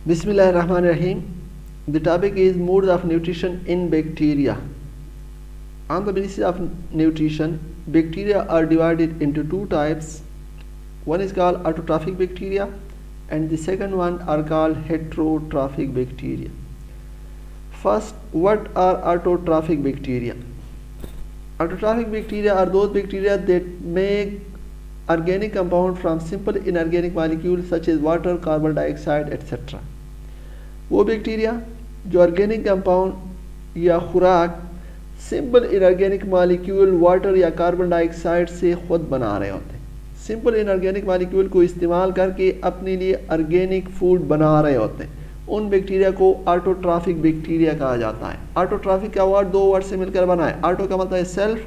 Bismillahirrahmanirrahim. The topic is modes of nutrition in bacteria. On the basis of nutrition, bacteria are divided into two types. One is called autotrophic bacteria and the second one are called heterotrophic bacteria. First, what are autotrophic bacteria? Autotrophic bacteria are those bacteria that make organic compound from simple inorganic molecules such as water, carbon dioxide, etc. वो bacteria जो organic compound या खुराक simple inorganic molecule water या carbon dioxide से खुद बना रहे होते हैं, सिंपल इनऑर्गेनिक मॉलिक्यूल को इस्तेमाल करके अपने लिए ऑर्गेनिक फूड बना रहे होते हैं, उन बैक्टीरिया को ऑटोट्रॉफिक बैक्टीरिया कहा जाता है। ऑटोट्रॉफिक का वर्ड दो वर्ड से मिलकर बना है। ऑटो का मतलब है सेल्फ,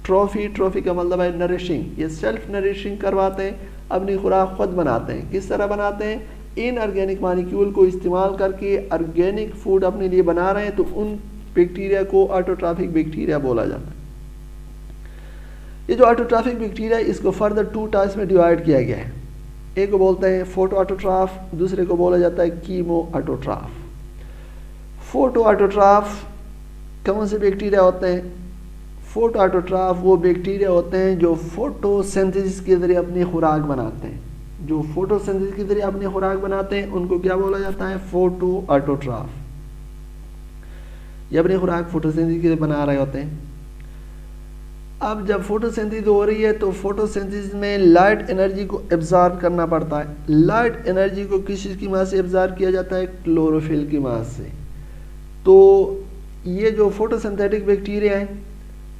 ट्रॉफी का मतलब है नरिशिंग। ये सेल्फ नरिशिंग करवाते हैं, अपनी खुराक खुद बनाते हैं। किस तरह बनाते हैं? इन ऑर्गेनिक मॉलिक्यूल को इस्तेमाल करके ऑर्गेनिक फूड अपने लिए बना रहे हैं, तो उन बैक्टीरिया को ऑटोट्रॉफिक बैक्टीरिया बोला जाता है। ये जो ऑटोट्रॉफिक बैक्टीरिया इसको फर्दर टू टाइप्स में डिवाइड किया गया है। एक को बोलते हैं फोटो ऑटोट्रॉफ, दूसरे को बोला जाता है कीमो ऑटोट्रॉफ। फोटो ऑटोट्रॉफ कौन से बैक्टीरिया होते हैं? फोटो ऑटोट्रॉफ वो बैक्टीरिया होते हैं जो फोटोसिंथेसिस के जरिए अपनी खुराक बनाते हैं। जो फोटोसिंथेसिस के जरिए अपनी खुराक बनाते हैं उनको क्या बोला जाता है? Photo autotroph. ये अपनी खुराक फोटोसिंथेसिस के जरिए बना रहे होते हैं। अब जब फोटोसिंथेसिस हो रही है तो फोटोसिंथेसिस में लाइट एनर्जी को एब्जॉर्ब करना पड़ता है। लाइट एनर्जी को किस चीज़ की मदद से एब्जॉर्ब किया जाता है? क्लोरोफिल की मदद से। तो ये जो फोटोसिंथेटिक बैक्टीरिया हैं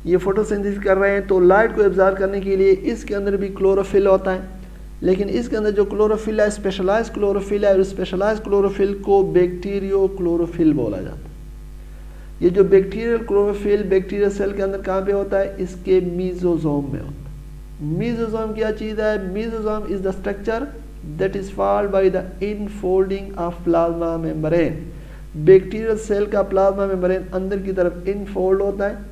ये फोटोसिंथेसिस कर रहे हैं, तो लाइट को एब्जॉर्ब करने के लिए इसके अंदर भी क्लोरोफिल होता है, लेकिन इसके अंदर जो क्लोरोफिल है स्पेशलाइज्ड क्लोरोफिल है, और स्पेशलाइज्ड क्लोरोफिल को बैक्टीरियो क्लोरोफिल बोला जाता है। ये जो बैक्टीरियल क्लोरोफिल बैक्टीरियल सेल के अंदर कहाँ पे होता है? इसके मीजोजोम में होता है। मीजोजोम क्या चीज़ है? Mesosome is the structure that is followed by the infolding of plasma membrane. Bacterial cell का प्लाज्मा मेम्ब्रेन अंदर की तरफ इनफोल्ड होता है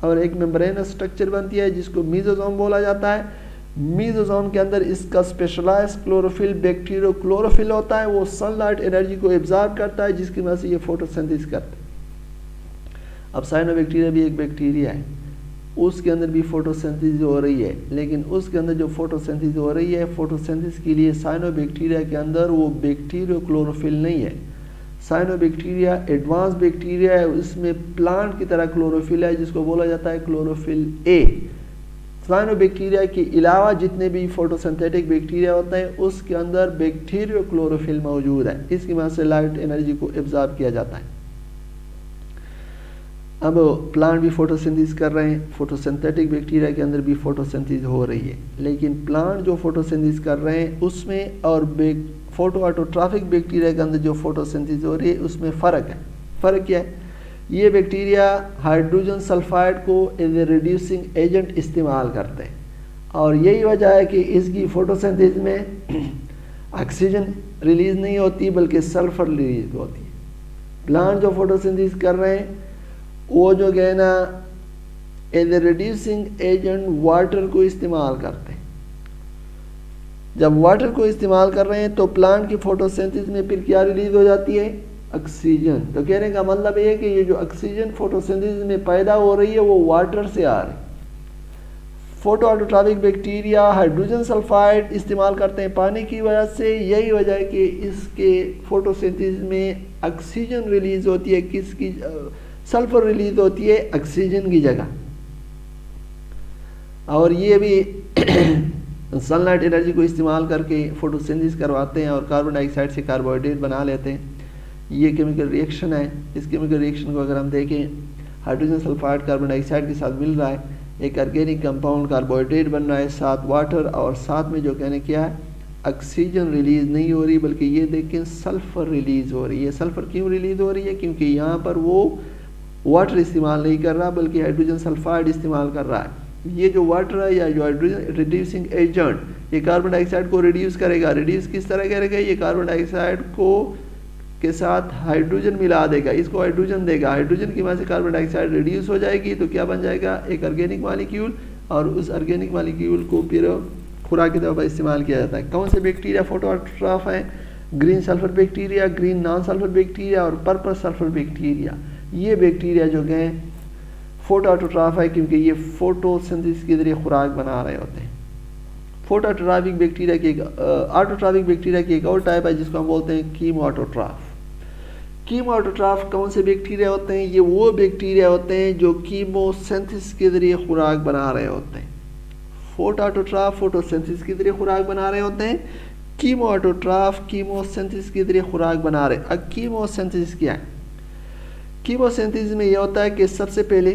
और एक मेम्ब्रेन स्ट्रक्चर बनती है जिसको मीजोजोम बोला जाता है। मीजोजोम के अंदर इसका स्पेशलाइज्ड क्लोरोफिल बैक्टीरियो क्लोरोफिल होता है, वो सनलाइट एनर्जी को एब्जॉर्ब करता है जिसकी वजह से ये फोटोसिंथेसिस करता है। अब साइनोबैक्टीरिया भी एक बैक्टीरिया है, उसके अंदर भी फोटोसिंथेसिस हो रही है, लेकिन उसके अंदर जो फोटोसिंथेसिस हो रही है फोटोसिंथेसिस के लिए साइनोबैक्टीरिया के अंदर वो बैक्टीरियो क्लोरोफिल नहीं है। साइनोबैक्टीरिया एडवांस बैक्टीरिया है, उसमें प्लांट की तरह क्लोरोफिल है जिसको बोला जाता है क्लोरोफिल ए। साइनोबैक्टीरिया के अलावा जितने भी फोटोसिंथेटिक बैक्टीरिया होते हैं उसके अंदर बैक्टीरियो क्लोरोफिल मौजूद है, इसकी वजह से लाइट एनर्जी को एब्जॉर्ब किया जाता है। अब प्लांट भी फोटोसिंथेसिस कर रहे हैं, फोटोसिंथेटिक बैक्टीरिया के अंदर भी फोटोसिंथेसिस हो रही है, लेकिन प्लांट जो फोटोसिंथेसिस कर रहे हैं उसमें और फोटो ऑटोट्रॉफिक बैक्टीरिया के अंदर जो फोटोसिंथेसिस हो रही है उसमें फ़र्क है। फ़र्क क्या है? ये बैक्टीरिया हाइड्रोजन सल्फाइड को एज ए रिड्यूसिंग एजेंट इस्तेमाल करते हैं, और यही वजह है कि इसकी फोटोसिंथेसिस में ऑक्सीजन रिलीज़ नहीं होती बल्कि सल्फर रिलीज होती है। प्लांट जो फोटोसिंथेसिस कर रहे हैं वो जो है ना as a reducing agent water को इस्तेमाल करते हैं। जब वाटर को इस्तेमाल कर रहे हैं तो प्लांट की फोटोसिंथेसिस में फिर क्या रिलीज हो जाती है? ऑक्सीजन। तो कहने का मतलब ये है कि ये जो ऑक्सीजन फोटोसिंथेसिस में पैदा हो रही है वो वाटर से आ रही है। Photo autotrophic bacteria hydrogen sulphide इस्तेमाल करते हैं पानी की वजह से, यही वजह है कि इसके फोटोसिंथेसिस में ऑक्सीजन रिलीज होती है, किसकी? सल्फर रिलीज होती है ऑक्सीजन की जगह। और ये भी सनलाइट एनर्जी को इस्तेमाल करके फोटोसिंथेसिस करवाते हैं और कार्बन डाइऑक्साइड से कार्बोहाइड्रेट बना लेते हैं। ये केमिकल रिएक्शन है। इस केमिकल रिएक्शन को अगर हम देखें, हाइड्रोजन सल्फाइड कार्बन डाइऑक्साइड के साथ मिल रहा है, एक ऑर्गेनिक कंपाउंड कार्बोहाइड्रेट बन रहा है, साथ वाटर, और साथ में जो कहने क्या है ऑक्सीजन रिलीज़ नहीं हो रही बल्कि ये देखें सल्फ़र रिलीज़ हो रही है। सल्फ़र क्यों रिलीज़ हो रही है? क्योंकि यहाँ पर वो वाटर इस्तेमाल नहीं कर रहा बल्कि हाइड्रोजन सल्फाइड इस्तेमाल कर रहा है। ये जो वाटर है या जो हाइड्रोजन रिड्यूसिंग एजेंट ये कार्बन डाइऑक्साइड को रिड्यूस करेगा। रिड्यूस किस तरह करेगा? ये कार्बन डाइऑक्साइड को के साथ हाइड्रोजन मिला देगा, इसको हाइड्रोजन देगा, हाइड्रोजन की वजह से कार्बन डाइऑक्साइड रिड्यूस हो जाएगी, तो क्या बन जाएगा? एक ऑर्गेनिक मॉलिक्यूल, और उस ऑर्गेनिक मॉलिक्यूल को फिर खुराक की तौर पर इस्तेमाल किया जाता है। कौन से बैक्टीरिया फोटोट्रॉफ हैं? Green sulphur bacteria, green non sulphur bacteria और पर्पल सल्फर बैक्टीरिया। ये बैक्टीरिया जो हैं फोटो ऑटोट्रॉफ है क्योंकि ये फोटोसिंथेसिस के जरिए खुराक बना रहे होते हैं। फोटो ऑटोट्रॉफिक बैक्टीरिया की ऑटोट्रॉफिक बैक्टीरिया की एक और टाइप है जिसको हम बोलते हैं कीमो ऑटोट्रॉफ। कीमो ऑटोट्रॉफ कौन से बैक्टीरिया होते हैं? ये वो बैक्टीरिया होते हैं जो कीमोसिंथेसिस के जरिए खुराक बना रहे होते हैं। फोटो ऑटोट्रॉफ फोटोसिंथेसिस के जरिए खुराक बना रहे होते हैं, कीमो ऑटोट्रॉफ कीमोसिंथेसिस के जरिए खुराक बना रहे। अब कीमोसिंथेसिस क्या है? कीमोसिंथेसिस में यह होता है कि सबसे पहले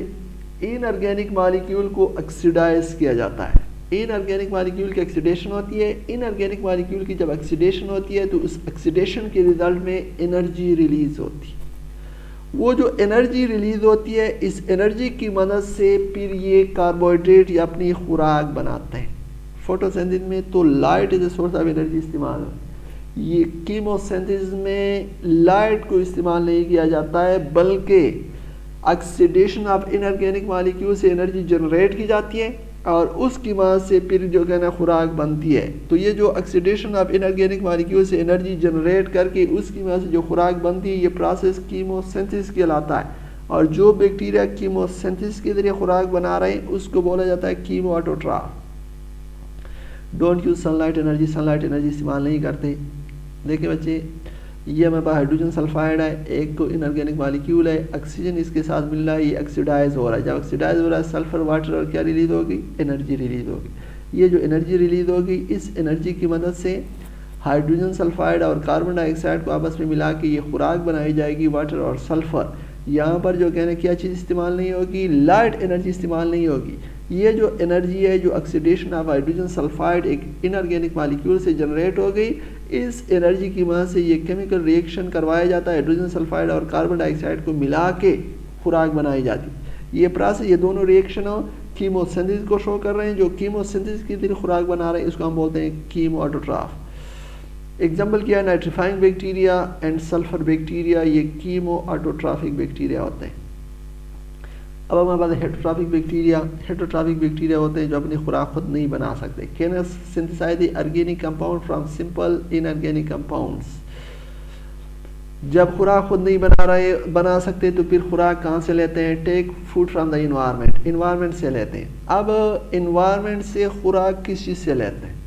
इनऑर्गेनिक मॉलिक्यूल को ऑक्सीडाइज किया जाता है। इनऑर्गेनिक मॉलिक्यूल की ऑक्सीडेशन होती है। इनऑर्गेनिक मॉलिक्यूल की जब ऑक्सीडेशन होती है तो उस ऑक्सीडेशन के रिजल्ट में एनर्जी रिलीज होती है। वो जो एनर्जी रिलीज होती है, इस एनर्जी की मदद से फिर ये कार्बोहाइड्रेट या अपनी खुराक बनाते हैं। फोटोसिंथेसिस में तो light is a source of energy इस्तेमाल है। ये कीमोसिंथेसिस में लाइट को इस्तेमाल नहीं किया जाता है, बल्कि ऑक्सीडेशन ऑफ इनऑर्गेनिक मॉलिक्यूल से एनर्जी जनरेट की जाती है और उसकी मदद से फिर जो है ना खुराक बनती है। तो ये जो ऑक्सीडेशन ऑफ इनऑर्गेनिक मॉलिक्यूल से एनर्जी जनरेट करके उसकी मदद से जो खुराक बनती है, ये प्रोसेस कीमोसिंथेसिस कहलाता है। और जो बैक्टीरिया कीमोसिंथेसिस के जरिए खुराक बना रहे हैं उसको बोला जाता है chemo autotroph. Don't use sunlight energy, sunlight energy इस्तेमाल नहीं करते। देखिए बच्चे, ये हमारे पास हाइड्रोजन सल्फाइड है, एक तो इनऑर्गेनिक मॉलिक्यूल है, ऑक्सीजन इसके साथ मिल रहा है, ये ऑक्सीडाइज हो रहा है। जब ऑक्सीडाइज हो रहा है सल्फर वाटर और क्या रिलीज होगी? एनर्जी रिलीज होगी। ये जो एनर्जी रिलीज होगी, इस एनर्जी की मदद से हाइड्रोजन सल्फाइड और कार्बन डाइऑक्साइड को आपस में मिला के ये खुराक बनाई जाएगी, वाटर और सल्फर। यहाँ पर जो कहने क्या चीज़ इस्तेमाल नहीं होगी? लाइट एनर्जी इस्तेमाल नहीं होगी। ये जो एनर्जी है, जो ऑक्सीडेशन ऑफ हाइड्रोजन सल्फाइड एक इनऑर्गेनिक मॉलिक्यूल से जनरेट हो गई, इस एनर्जी की मदद से ये केमिकल रिएक्शन करवाया जाता है, हाइड्रोजन सल्फाइड और कार्बन डाइऑक्साइड को मिला के खुराक बनाई जाती। ये प्रोसेस, ये दोनों रिएक्शन कीमोसिंथेसिस को शो कर रहे हैं। जो कीमोसिंथेसिस की तरह खुराक बना रहे हैं इसको हम बोलते हैं कीमो ऑटोट्रॉफ। एग्जाम्पल किया nitrifying bacteria and sulphur bacteria, ये कीमो ऑटोट्रॉफिक बैक्टीरिया होते हैं। अब हमारे पास हेटरोट्रॉफिक बैक्टीरिया। हेटरोट्रॉफिक बैक्टीरिया होते हैं जो अपनी खुराक खुद नहीं बना सकते। Can synthesise the organic compound from simple inorganic compounds. जब खुराक खुद नहीं बना सकते तो फिर खुराक कहाँ से लेते हैं? Take food from the environment, environment से लेते हैं। अब इन्वायरमेंट से खुराक किस चीज़ से लेते हैं?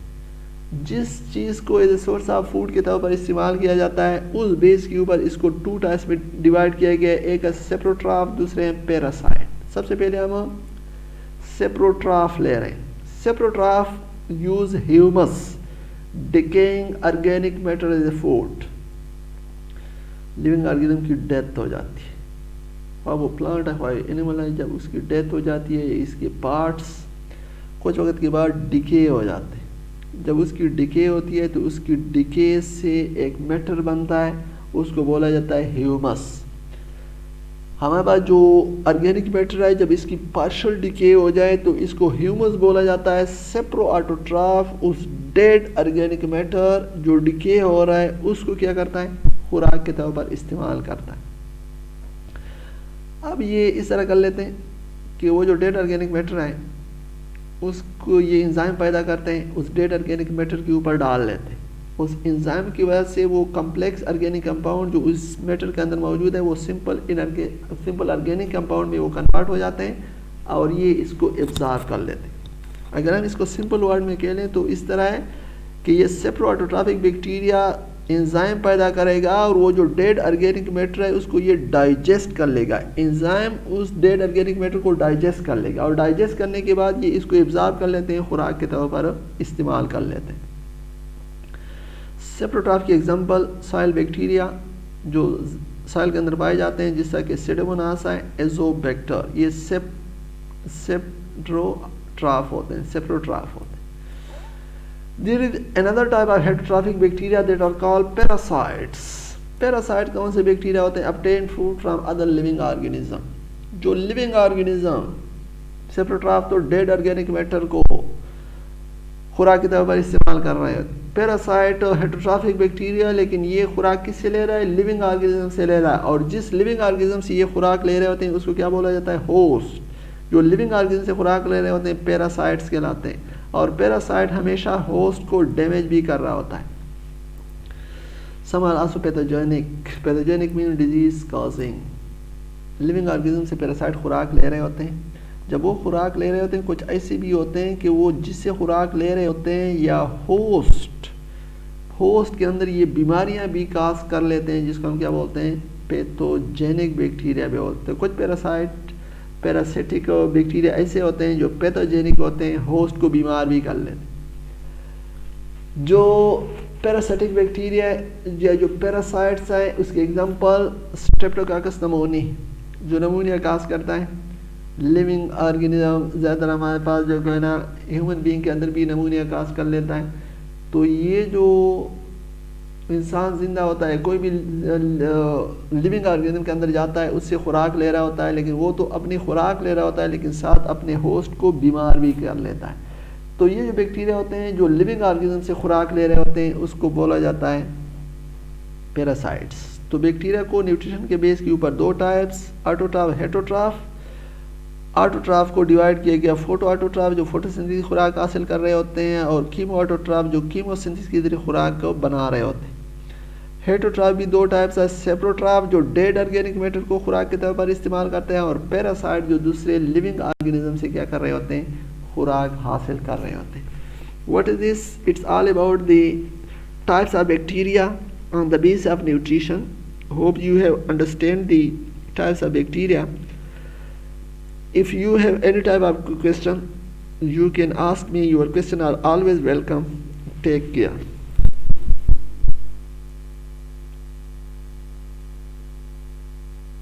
जिस चीज़ को as a source of food के तौर पर इस्तेमाल किया जाता है, उस बेस के ऊपर इसको टू टाइप्स में डिवाइड किया गया है। एक है सेप्रोट्रॉफ, दूसरे हैं पैरासाइट। सबसे पहले हम सेप्रोट्रॉफ ले रहे हैं। Saprotroph use humus decaying organic matter as a food. Living organism की डेथ हो जाती है, और वो प्लांट है कोई एनिमल है, जब उसकी डेथ हो जाती है इसके पार्ट्स कुछ वक्त के बाद डिके हो जाते हैं। जब उसकी डिके होती है तो उसकी डिके से एक मैटर बनता है, उसको बोला जाता है ह्यूमस। हमारे पास जो ऑर्गेनिक मैटर है, जब इसकी पार्शियल डिके हो जाए तो इसको ह्यूमस बोला जाता है। सेप्रो ऑटोट्रॉफ उस डेड ऑर्गेनिक मैटर जो डिके हो रहा है उसको क्या करता है? खुराक के तौर पर इस्तेमाल करता है। अब ये इस तरह कर लेते हैं कि वो जो डेड ऑर्गेनिक मैटर है उसको ये एंजाइम पैदा करते हैं, उस डेड ऑर्गेनिक मैटर के ऊपर डाल लेते हैं। उस एंजाइम की वजह से वो कम्प्लेक्स ऑर्गेनिक कंपाउंड जो उस मैटर के अंदर मौजूद है वो सिंपल ऑर्गेनिक कंपाउंड में वो कन्वर्ट हो जाते हैं और ये इसको एब्जॉर्ब कर लेते हैं। अगर हम इसको सिंपल वर्ड में कह लें तो इस तरह है कि ये सेप्रो ऑटोट्रॉफिक बैक्टीरिया एंजाइम पैदा करेगा और वो जो डेड ऑर्गेनिक मैटर है उसको ये डाइजेस्ट कर लेगा। एंजाइम उस डेड ऑर्गेनिक मैटर को डाइजेस्ट कर लेगा और डाइजेस्ट करने के बाद ये इसको एब्जॉर्ब कर लेते हैं, खुराक के तौर पर इस्तेमाल कर लेते हैं। सेप्रोट्रॉफ की एग्जांपल सॉइल बैक्टीरिया जो सॉइल के अंदर पाए जाते हैं, जिस तरह के सिडोमोनास है, एजोबैक्टर, ये सेप्रोट्रॉफ होते हैं, सेप्रोट्रॉफ होते हैं। There is another type of heterotrophic bacteria that are called parasites. Parasite कौन से बैक्टीरिया होते हैं? Obtained food from other living organism. जो living organism, सेप्रोट्रॉफ तो डेड ऑर्गेनिक मैटर को खुराक के तौर पर इस्तेमाल कर रहे हैं। पैरासाइट हेटरोट्रॉफिक बैक्टीरिया, लेकिन ये खुराक किससे ले रहा है? लिविंग ऑर्गेनिज्म से ले रहा है। और जिस लिविंग ऑर्गेनिज्म से ये खुराक ले रहे होते हैं उसको क्या बोला जाता है? होस्ट। जो लिविंग ऑर्गेनिज्म से खुराक ले रहे होते हैं पैरासाइट्स कहलाते हैं। और पैरासाइट हमेशा होस्ट को डैमेज भी कर रहा होता है। Some are also pathogenic. Pathogenic means disease causing. Living organism से पैरासाइट खुराक ले रहे होते हैं. जब वो खुराक ले रहे होते हैं, कुछ ऐसे भी होते हैं कि वो जिससे खुराक ले रहे होते हैं या होस्ट के अंदर ये बीमारियां भी काज कर लेते हैं, जिसको हम क्या बोलते हैं, पैथोजेनिक बैक्टीरिया भी बोलते हैं. कुछ पैरासिटिक बैक्टीरिया ऐसे होते हैं जो पैथोजेनिक होते हैं, होस्ट को बीमार भी कर लेते हैं. जो पैरासिटिक बैक्टीरिया या जो पैरासाइट्स हैं, उसके एग्जांपल स्ट्रेप्टोकाकस नमोनी जो नमूनिया काज करता है. लिविंग ऑर्गेनिज्म ज़्यादातर हमारे पास जो है ना ह्यूमन बीइंग के अंदर भी नमूनिया काज कर लेता है. तो ये जो इंसान ज़िंदा होता है, कोई भी लिविंग ऑर्गेनिज्म के अंदर जाता है, उससे खुराक ले रहा होता है, लेकिन वो तो अपनी खुराक ले रहा होता है, लेकिन साथ अपने होस्ट को बीमार भी कर लेता है. तो ये जो बैक्टीरिया होते हैं जो लिविंग ऑर्गेनिज्म से खुराक ले रहे होते हैं, उसको बोला जाता है पैरासाइट्स. तो बैक्टीरिया को न्यूट्रिशन के बेस के ऊपर दो टाइप्स, ऑटोट्रॉफ, हेटरोट्रॉफ. ऑटोट्रॉफ को डिवाइड किया गया फोटो ऑटोट्रॉफ जो फोटोसिंथेसिस खुराक हासिल कर रहे होते हैं, और कीमो ऑटोट्रॉफ जो कीमोसिंथेसिस की जरिए खुराक को बना रहे होते हैं. हेटरोट्रॉफ भी दो टाइप्स है, सेप्रोट्रॉफ जो डेड ऑर्गेनिक मैटर को खुराक के तौर पर इस्तेमाल करते हैं, और पैरासाइट जो दूसरे लिविंग ऑर्गेनिज्म से क्या कर रहे होते हैं, खुराक हासिल कर रहे होते हैं. What is this? It's all about the types of bacteria on the basis of nutrition. Hope you have understand the types of bacteria. If you have any type of question, you can ask me. Your question are always welcome. Take care.